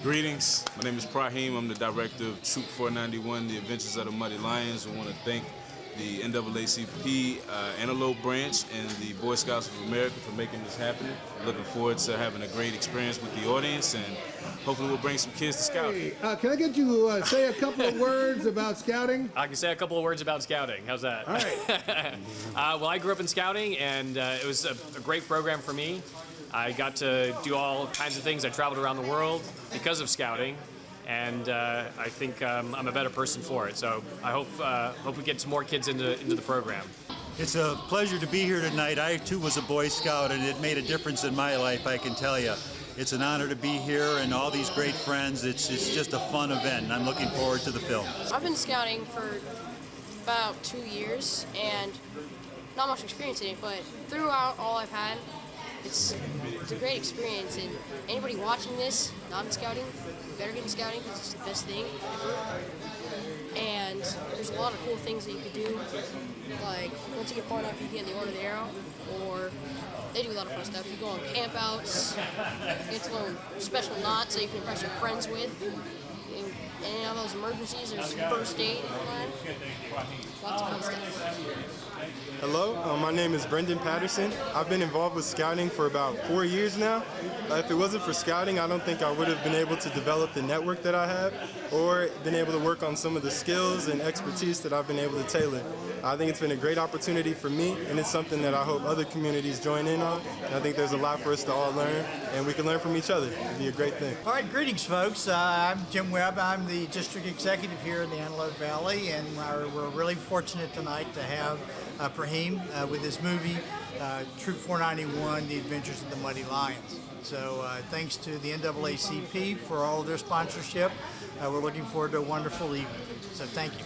Greetings, my name is Praheme. I'm the director of Troop 491, The Adventures of the Muddy Lions. I want to thank the NAACP Antelope branch and the Boy Scouts of America for making this happen. Looking forward to having a great experience with the audience, and hopefully we'll bring some kids to scouting. Hey, can I get you to say a couple of words about scouting? I can say a couple of words about scouting. How's that? All right. Well, I grew up in scouting, and it was a great program for me. I got to do all kinds of things. I traveled around the world because of scouting, and I think I'm a better person for it. So I hope we get some more kids into the program. It's a pleasure to be here tonight. I too was a Boy Scout, and it made a difference in my life, I can tell you. It's an honor to be here and all these great friends. It's just a fun event, and I'm looking forward to the film. I've been scouting for about 2 years and not much experience in it, but throughout all I've had, it's a great experience, and anybody watching this, not in scouting, better get in scouting because it's the best thing ever. And there's a lot of cool things that you could do, like once you get far enough you can get in the order of the arrow, or they do a lot of fun stuff. You go on camp outs, you get to learn special knots that you can impress your friends with. And in all those emergencies, there's first aid and all that. Lots of fun stuff. Hello, my name is Brendan Patterson. I've been involved with scouting for about 4 years now. If it wasn't for scouting, I don't think I would have been able to develop the network that I have or been able to work on some of the skills and expertise that I've been able to tailor. I think it's been a great opportunity for me, and it's something that I hope other communities join in on. And I think there's a lot for us to all learn, and we can learn from each other. It'd be a great thing. All right, greetings, folks. I'm Jim Webb. I'm the district executive here in the Antelope Valley, and we're really fortunate tonight to have Praheme with his movie, Troop 491, The Adventures of the Muddy Lions. So thanks to the NAACP for all of their sponsorship. We're looking forward to a wonderful evening. So thank you.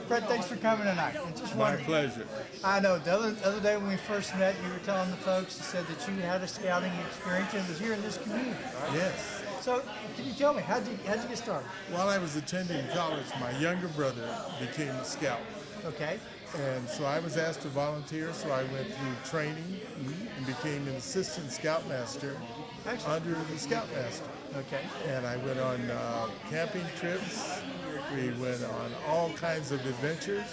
Fred, thanks for coming tonight. My pleasure. I know, the other day when we first met, you were telling the folks, you said that you had a scouting experience and it was here in this community, right? Yes. So can you tell me, how'd you get started? While I was attending college, my younger brother became a scout. Okay. And so I was asked to volunteer, so I went through training and became an assistant scoutmaster under the scoutmaster. Okay. And I went on camping trips. We went on all kinds of adventures.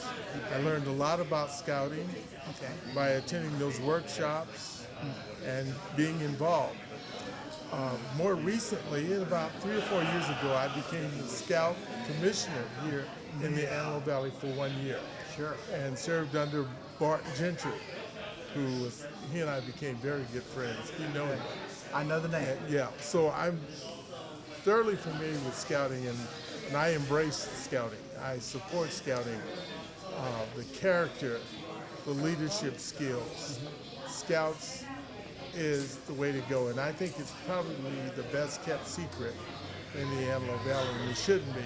I learned a lot about scouting by attending those workshops and being involved. More recently, about 3 or 4 years ago, I became the scout commissioner here in the Antelope Valley for 1 year. Sure. And served under Bart Gentry, he and I became very good friends. You know him. I know the name. Yeah, so I'm thoroughly familiar with scouting, and I embrace scouting. I support scouting, the character, the leadership skills. Scouts is the way to go, and I think it's probably the best kept secret in the Antelope Valley, and it shouldn't be,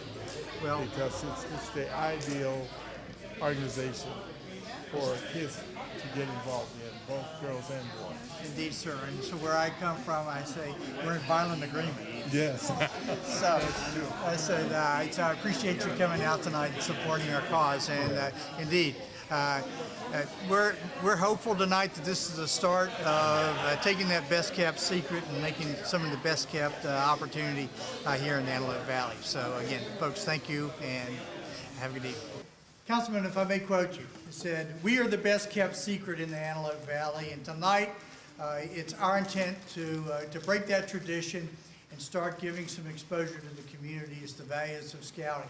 because it's the ideal organization for kids to get involved in, both girls and boys. Indeed, sir. And so where I come from, I say we're in violent agreement. Yes. So I said, I appreciate you coming out tonight and supporting our cause. And indeed, we're hopeful tonight that this is the start of taking that best kept secret and making some of the best kept opportunity here in the Antelope Valley. So again, folks, thank you and have a good evening. Councilman, if I may quote you, it said, "We are the best kept secret in the Antelope Valley," and tonight it's our intent to break that tradition and start giving some exposure to the community as the values of scouting.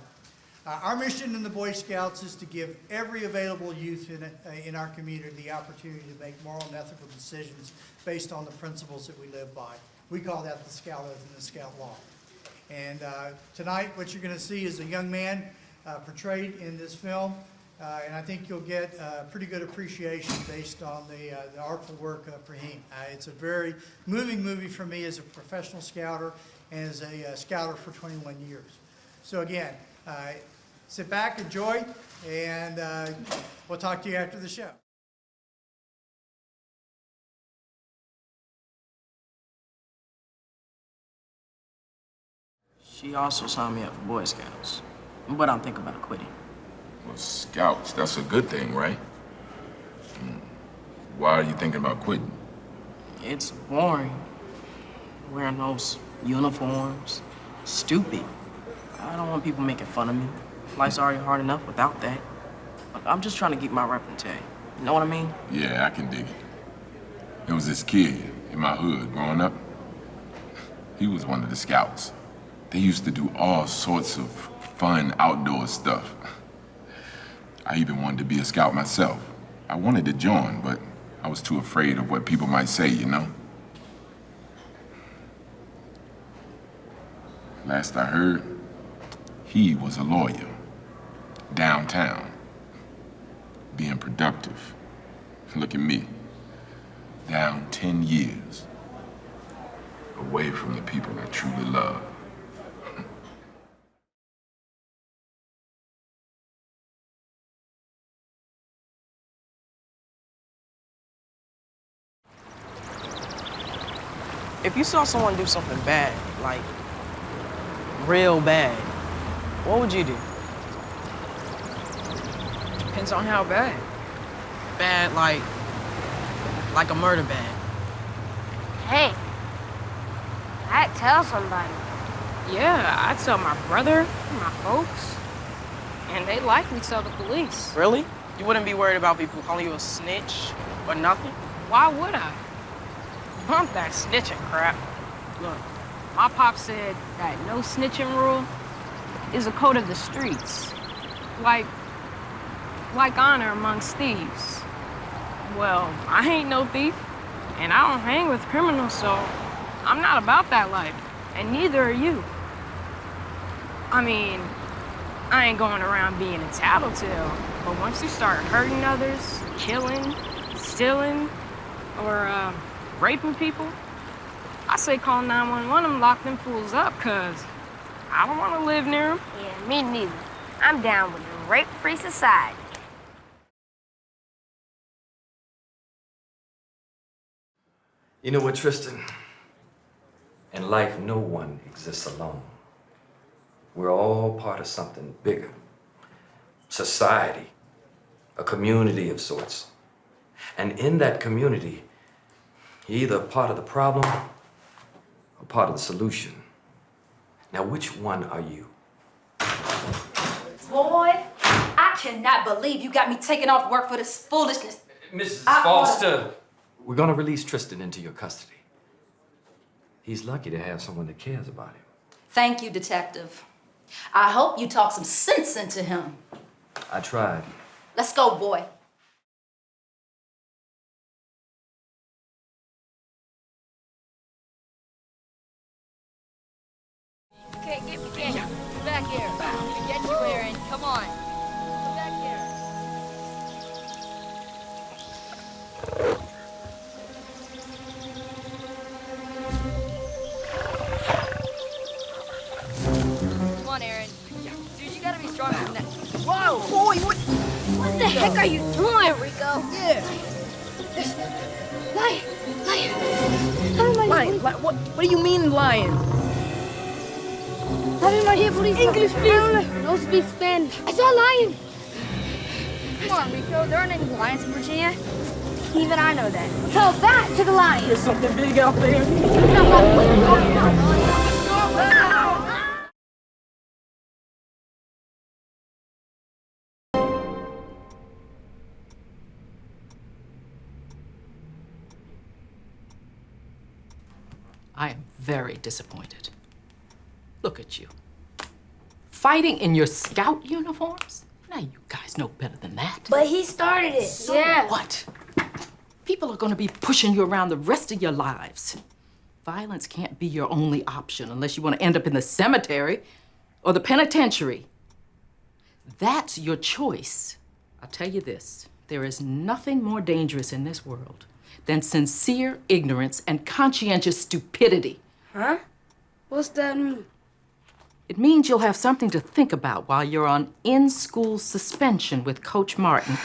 Our mission in the Boy Scouts is to give every available youth in our community the opportunity to make moral and ethical decisions based on the principles that we live by. We call that the Scout Oath and the Scout Law. And tonight what you're going to see is a young man portrayed in this film, and I think you'll get a pretty good appreciation based on the artful work of Praheme. It's a very moving movie for me as a professional scouter and as a scouter for 21 years. So again, sit back, enjoy, and we'll talk to you after the show. She also signed me up for Boy Scouts, but I'm thinking about quitting. Well, Scouts, that's a good thing, right? Why are you thinking about quitting? It's boring wearing those uniforms, stupid. I don't want people making fun of me. Life's already hard enough without that. I'm just trying to get my reputation. You know what I mean? Yeah, I can dig it. There was this kid in my hood growing up. He was one of the scouts. They used to do all sorts of fun outdoor stuff. I even wanted to be a scout myself. I wanted to join, but I was too afraid of what people might say, you know? Last I heard, he was a lawyer downtown, being productive. Look at me, down 10 years, away from the people I truly love. If you saw someone do something bad, like real bad, what would you do? Depends on how bad. Bad, like a murder bad. Hey, I'd tell somebody. Yeah, I'd tell my brother, my folks, and they'd likely tell the police. Really? You wouldn't be worried about people calling you a snitch or nothing? Why would I? Bump that snitching crap. Look, my pop said that no snitching rule is a code of the streets. Like honor amongst thieves. Well, I ain't no thief, and I don't hang with criminals, so I'm not about that life, and neither are you. I mean, I ain't going around being a tattletale, but once you start hurting others, killing, stealing, or raping people, I say call 911 and lock them fools up, cause I don't want to live near them. Yeah, me neither. I'm down with the rape-free society. You know what, Tristan? In life, no one exists alone. We're all part of something bigger. Society, a community of sorts. And in that community, you're either part of the problem or part of the solution. Now, which one are you? Boy, I cannot believe you got me taking off work for this foolishness. Mrs. Foster, we're gonna release Tristan into your custody. He's lucky to have someone that cares about him. Thank you, Detective. I hope you talk some sense into him. I tried. Let's go, boy. Okay, get back here. Get you, Aaron. Come on. Come back here. Come on, Aaron. Dude, you gotta be stronger than that. Whoa! Boy, what the heck are you doing, Rico? Yeah. Lion. What do you mean, lion? Having my hip, please. English, please. No speak Spanish. I saw a lion. Come on, Rico. There aren't any lions in Virginia. Even I know that. Tell that to the lion. There's something big out there. I am very disappointed. Look at you. Fighting in your scout uniforms? Now you guys know better than that. But he started it. So yeah. what? People are gonna be pushing you around the rest of your lives. Violence can't be your only option unless you want to end up in the cemetery or the penitentiary. That's your choice. I'll tell you this, there is nothing more dangerous in this world than sincere ignorance and conscientious stupidity. Huh? What's that mean? It means you'll have something to think about while you're on in-school suspension with Coach Martin.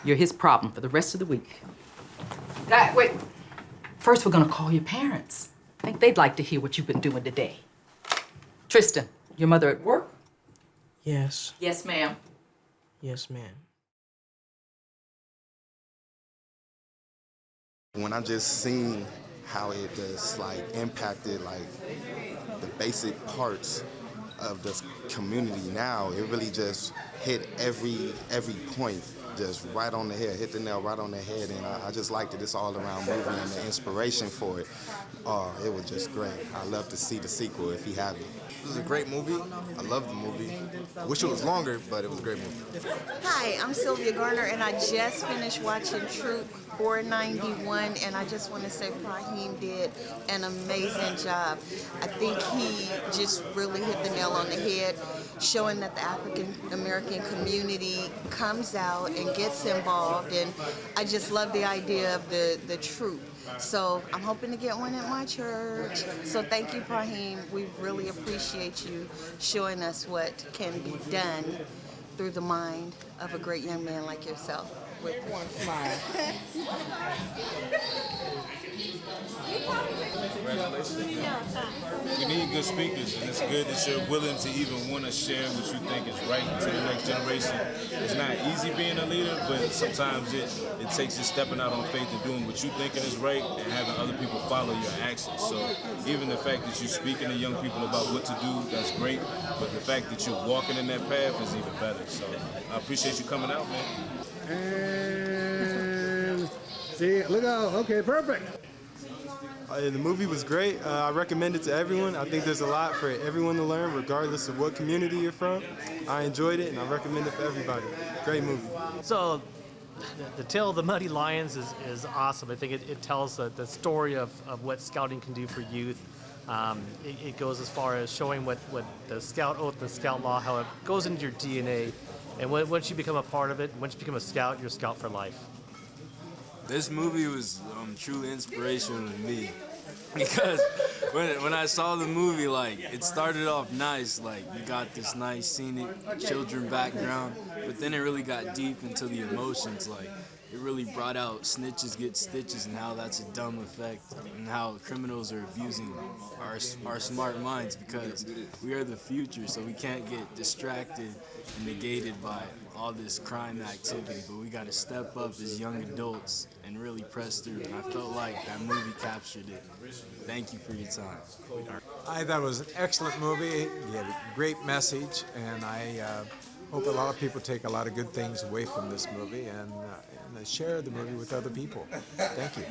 You're his problem for the rest of the week. Wait. First, we're gonna call your parents. I think they'd like to hear what you've been doing today. Tristan, your mother at work? Yes. Yes, ma'am. Yes, ma'am. When I just seen how it just like impacted like the basic parts of this community now. It really just hit every point, just right on the head, hit the nail right on the head, and I just liked it. It's all around movie and the inspiration for it. It was just great. I'd love to see the sequel if he had it. This is a great movie. I love the movie. I wish it was longer, but it was a great movie. Hi, I'm Sylvia Garner, and I just finished watching Troop 491, and I just want to say Praheme did an amazing job. I think he just really hit the nail on the head, showing that the African American community comes out and gets involved, and I just love the idea of the troop. So I'm hoping to get one at my church. So thank you, Praheme. We really appreciate you showing us what can be done through the mind of a great young man like yourself. With one smile. We need good speakers, and it's good that you're willing to even want to share what you think is right to the next generation. It's not easy being a leader, but sometimes it takes you stepping out on faith and doing what you think is right and having other people follow your actions. So even the fact that you're speaking to young people about what to do, that's great, but the fact that you're walking in that path is even better. So I appreciate you coming out, man. And see, look out. Okay, perfect. The movie was great. I recommend it to everyone. I think there's a lot for everyone to learn, regardless of what community you're from. I enjoyed it, and I recommend it for everybody. Great movie. So, The Tale of the Muddy Lions is awesome. I think it tells the story of what scouting can do for youth. It goes as far as showing what the scout oath and the scout law, how it goes into your DNA. And once you become a part of it, once you become a scout, you're a scout for life. This movie was truly inspirational to me because when I saw the movie, like, it started off nice, like, you got this nice scenic children background, but then it really got deep into the emotions, like, it really brought out snitches get stitches and how that's a dumb effect and how criminals are abusing our smart minds because we are the future, so we can't get distracted and negated by all this crime activity, but we got to step up as young adults and really press through, and I felt like that movie captured it. Thank you for your time. I thought it was an excellent movie. He had a great message, and I hope a lot of people take a lot of good things away from this movie and share the movie with other people. Thank you.